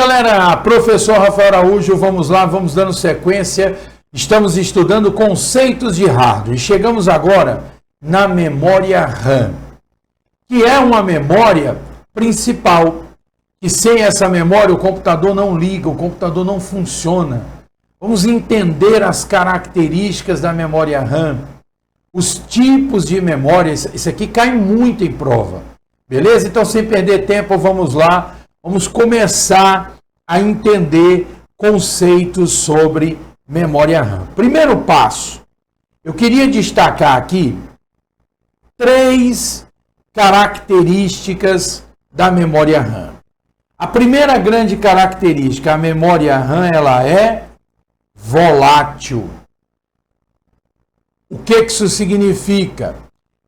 galera, professor Rafael Araújo, vamos lá, vamos dando sequência. Estamos estudando conceitos de hardware e chegamos agora na memória RAM, que é uma memória principal, que sem essa memória o computador não liga, o computador não funciona. Vamos entender as características da memória RAM, os tipos de memória. Isso aqui cai muito em prova, beleza? Então, sem perder tempo, vamos lá. Vamos começar a entender conceitos sobre memória RAM. Primeiro passo, eu queria destacar aqui 3 características da memória RAM. A primeira grande característica, a memória RAM, ela é volátil. O que isso significa?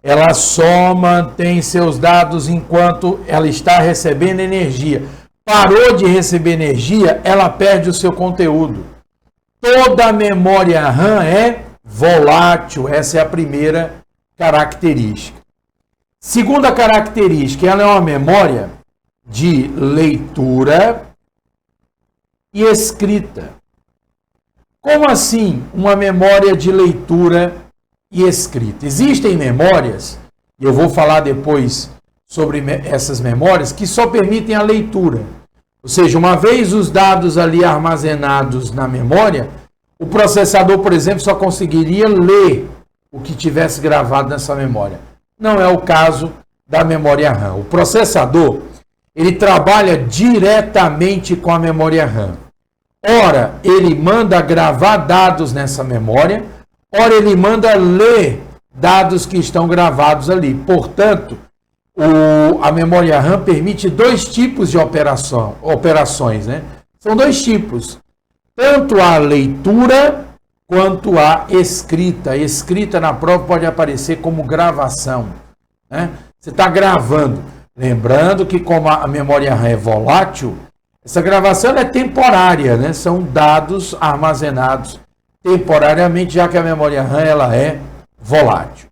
Ela só mantém seus dados enquanto ela está recebendo energia. Parou de receber energia, ela perde o seu conteúdo. Toda a memória RAM é volátil. Essa é a primeira característica. Segunda característica, ela é uma memória de leitura e escrita. Como assim uma memória de leitura e escrita? Existem memórias, e eu vou falar depois sobre essas memórias, que só permitem a leitura. Ou seja, uma vez os dados ali armazenados na memória, o processador, por exemplo, só conseguiria ler o que tivesse gravado nessa memória. Não é o caso da memória RAM. O processador, ele trabalha diretamente com a memória RAM. Ora, ele manda gravar dados nessa memória, ora, ele manda ler dados que estão gravados ali. Portanto, a memória RAM permite 2 tipos de operações, né? São 2 tipos. Tanto a leitura quanto a escrita. A escrita na prova pode aparecer como gravação, né? Você está gravando. Lembrando que como a memória RAM é volátil, essa gravação é temporária, né? São dados armazenados temporariamente, já que a memória RAM ela é volátil.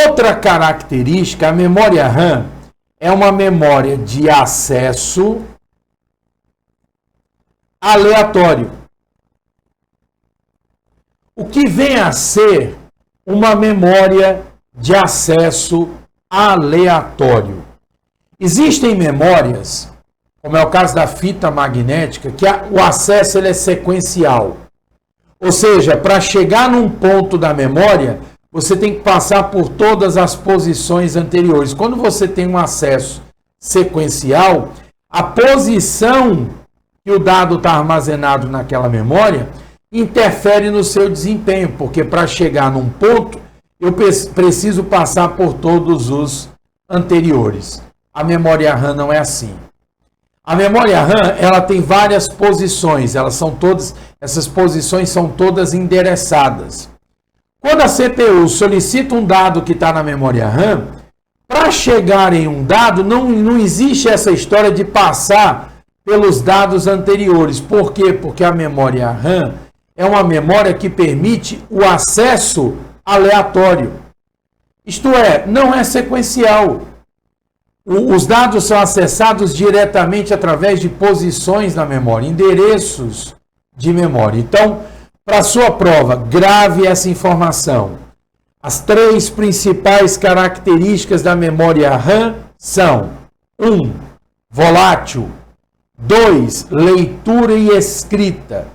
Outra característica, a memória RAM é uma memória de acesso aleatório. O que vem a ser uma memória de acesso aleatório? Existem memórias, como é o caso da fita magnética, que o acesso ele é sequencial. Ou seja, para chegar num ponto da memória, você tem que passar por todas as posições anteriores. Quando você tem um acesso sequencial, a posição que o dado está armazenado naquela memória interfere no seu desempenho, porque para chegar num ponto, eu preciso passar por todos os anteriores. A memória RAM não é assim. A memória RAM, ela tem várias posições, essas posições são todas endereçadas. Quando a CPU solicita um dado que está na memória RAM, para chegar em um dado, não existe essa história de passar pelos dados anteriores. Por quê? Porque a memória RAM é uma memória que permite o acesso aleatório. Isto é, não é sequencial. Os dados são acessados diretamente através de posições na memória, endereços de memória. Então, para a sua prova, grave essa informação. As 3 principais características da memória RAM são: 1. Volátil. 2. Leitura e escrita.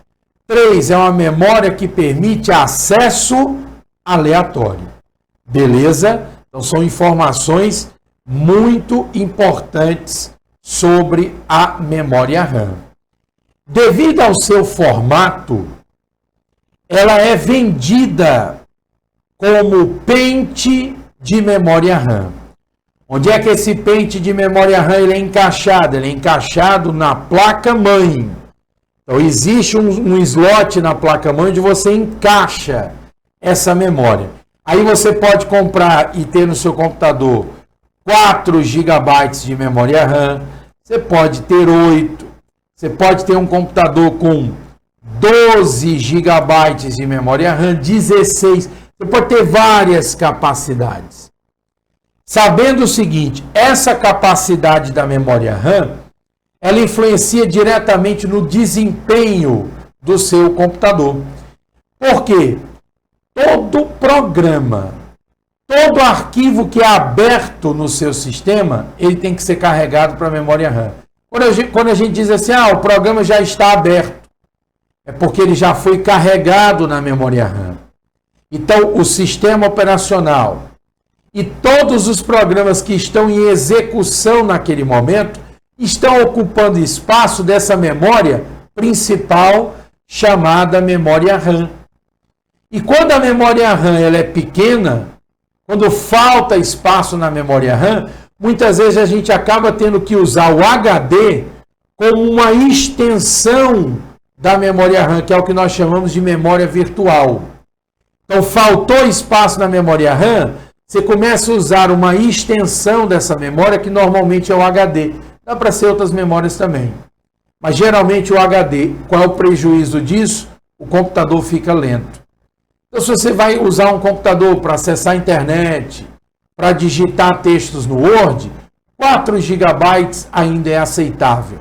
3. É uma memória que permite acesso aleatório. Beleza? Então são informações muito importantes sobre a memória RAM. Devido ao seu formato, ela é vendida como pente de memória RAM. Onde é que esse pente de memória RAM ele é encaixado? Ele é encaixado na placa-mãe. Então, existe um slot na placa-mãe onde você encaixa essa memória. Aí você pode comprar e ter no seu computador 4 GB de memória RAM. Você pode ter 8. Você pode ter um computador com 12 GB de memória RAM, 16. Você pode ter várias capacidades. Sabendo o seguinte, essa capacidade da memória RAM, ela influencia diretamente no desempenho do seu computador. Por quê? Todo programa, todo arquivo que é aberto no seu sistema, ele tem que ser carregado para a memória RAM. Quando a gente diz assim, o programa já está aberto, é porque ele já foi carregado na memória RAM. Então, o sistema operacional e todos os programas que estão em execução naquele momento estão ocupando espaço dessa memória principal chamada memória RAM. E quando a memória RAM ela é pequena, quando falta espaço na memória RAM, muitas vezes a gente acaba tendo que usar o HD como uma extensão da memória RAM, que é o que nós chamamos de memória virtual. Então, faltou espaço na memória RAM, você começa a usar uma extensão dessa memória, que normalmente é o HD. Dá para ser outras memórias também. Mas, geralmente, o HD, qual é o prejuízo disso? O computador fica lento. Então, se você vai usar um computador para acessar a internet, para digitar textos no Word, 4 GB ainda é aceitável.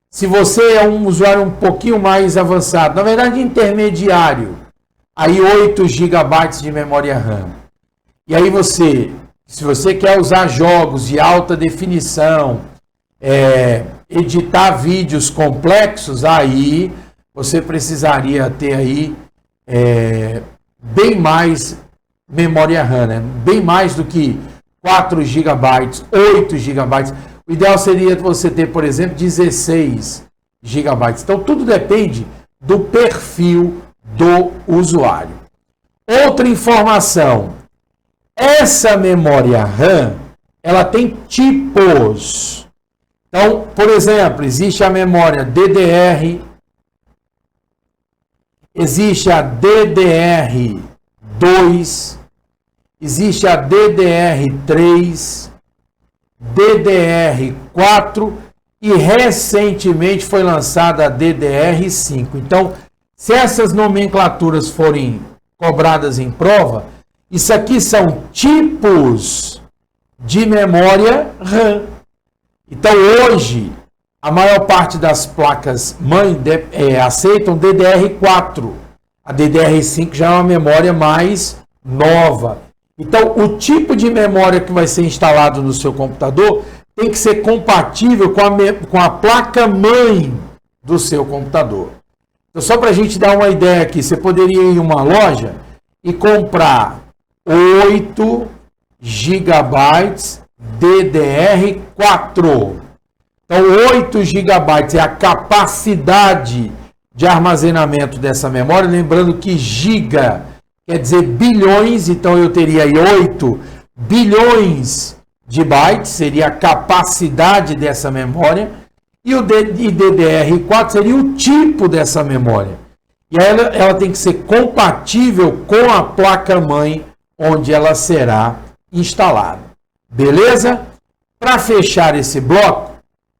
Se você é um usuário um pouquinho mais avançado, na verdade intermediário, aí 8 GB de memória RAM. E aí se você quer usar jogos de alta definição, editar vídeos complexos, aí você precisaria ter aí bem mais memória RAM, né? Bem mais do que 4 GB, 8 GB. O ideal seria você ter, por exemplo, 16 GB. Então, tudo depende do perfil do usuário. Outra informação. Essa memória RAM, ela tem tipos. Então, por exemplo, existe a memória DDR, existe a DDR2, existe a DDR3, DDR4 e recentemente foi lançada a DDR5. Então, se essas nomenclaturas forem cobradas em prova, isso aqui são tipos de memória RAM. Então, hoje, a maior parte das placas mãe aceitam DDR4. A DDR5 já é uma memória mais nova. Então, o tipo de memória que vai ser instalado no seu computador tem que ser compatível com a placa-mãe do seu computador. Então, só para a gente dar uma ideia aqui, você poderia ir em uma loja e comprar 8 GB DDR4. Então, 8 GB é a capacidade de armazenamento dessa memória. Lembrando que giga quer dizer bilhões, então eu teria aí 8 bilhões de bytes, seria a capacidade dessa memória. E o DDR4 seria o tipo dessa memória. E ela tem que ser compatível com a placa-mãe onde ela será instalada. Beleza? Para fechar esse bloco,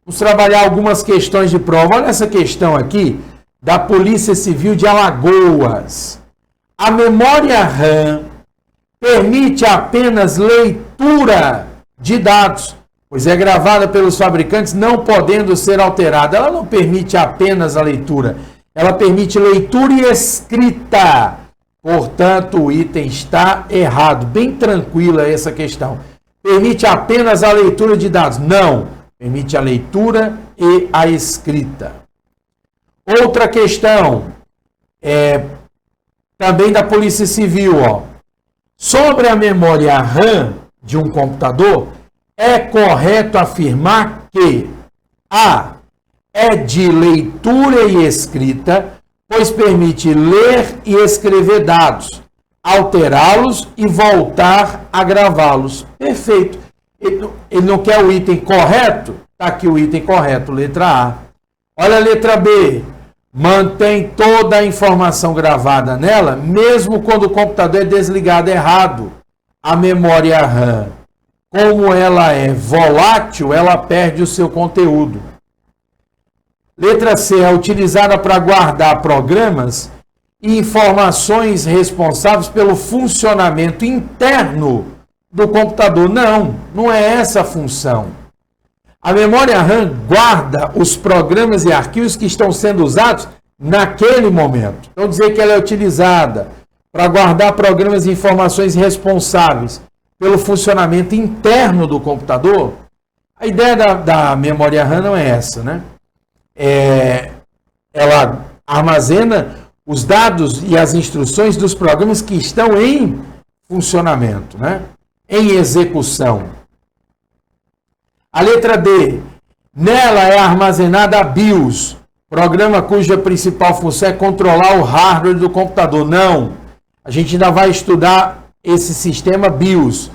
vamos trabalhar algumas questões de prova. Olha essa questão aqui da Polícia Civil de Alagoas. A memória RAM permite apenas leitura de dados, pois é gravada pelos fabricantes, não podendo ser alterada. Ela não permite apenas a leitura, ela permite leitura e escrita. Portanto, o item está errado. Bem tranquila essa questão. Permite apenas a leitura de dados? Não. Permite a leitura e a escrita. Outra questão, também da Polícia Civil, sobre a memória RAM de um computador, é correto afirmar que A é de leitura e escrita, pois permite ler e escrever dados, alterá-los e voltar a gravá-los. Perfeito. Ele não quer o item correto? Está aqui o item correto, letra A. Olha a letra B. Mantém toda a informação gravada nela, mesmo quando o computador é desligado errado. A memória RAM, como ela é volátil, ela perde o seu conteúdo. Letra C. É utilizada para guardar programas e informações responsáveis pelo funcionamento interno do computador. Não é essa a função. A memória RAM guarda os programas e arquivos que estão sendo usados naquele momento. Então, dizer que ela é utilizada para guardar programas e informações responsáveis pelo funcionamento interno do computador, a ideia da memória RAM não é essa, né? Ela armazena os dados e as instruções dos programas que estão em funcionamento, né? Em execução. A letra D. Nela é armazenada a BIOS, programa cuja principal função é controlar o hardware do computador. Não. A gente ainda vai estudar esse sistema BIOS.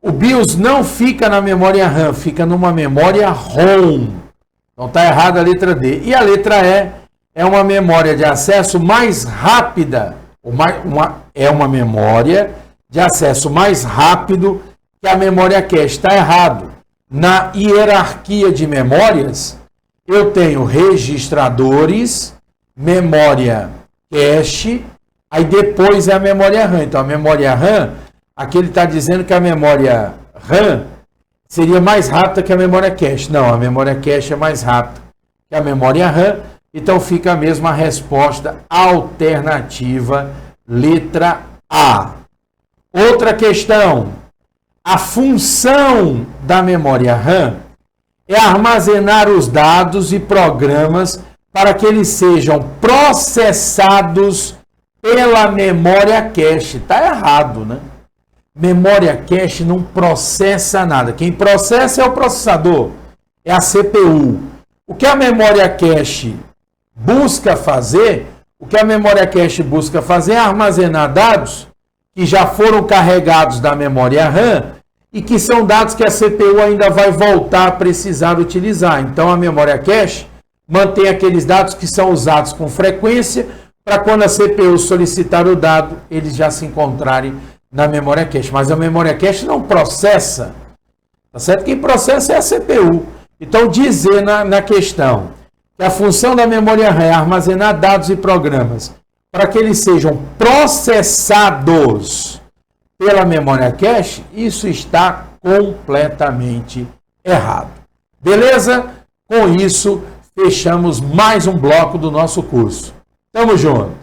O BIOS não fica na memória RAM, fica numa memória ROM. Então está errada a letra D. E a letra E é uma memória de acesso mais rápida. É uma memória de acesso mais rápido que a memória cache. Está errado. Na hierarquia de memórias, eu tenho registradores, memória cache, aí depois é a memória RAM. Então a memória RAM, aqui ele está dizendo que a memória RAM seria mais rápida que a memória cache. Não, a memória cache é mais rápida que a memória RAM. Então fica a mesma resposta alternativa, letra A. Outra questão. A função da memória RAM é armazenar os dados e programas para que eles sejam processados pela memória cache. Está errado, né? Memória cache não processa nada. Quem processa é o processador, é a CPU. O que a memória cache busca fazer, é armazenar dados que já foram carregados da memória RAM e que são dados que a CPU ainda vai voltar a precisar utilizar. Então, a memória cache mantém aqueles dados que são usados com frequência para quando a CPU solicitar o dado, eles já se encontrarem na memória cache. Mas a memória cache não processa, tá certo? Quem processa é a CPU. Então, dizer na questão que a função da memória RAM é armazenar dados e programas para que eles sejam processados pela memória cache, isso está completamente errado. Beleza? Com isso, fechamos mais um bloco do nosso curso. Tamo junto!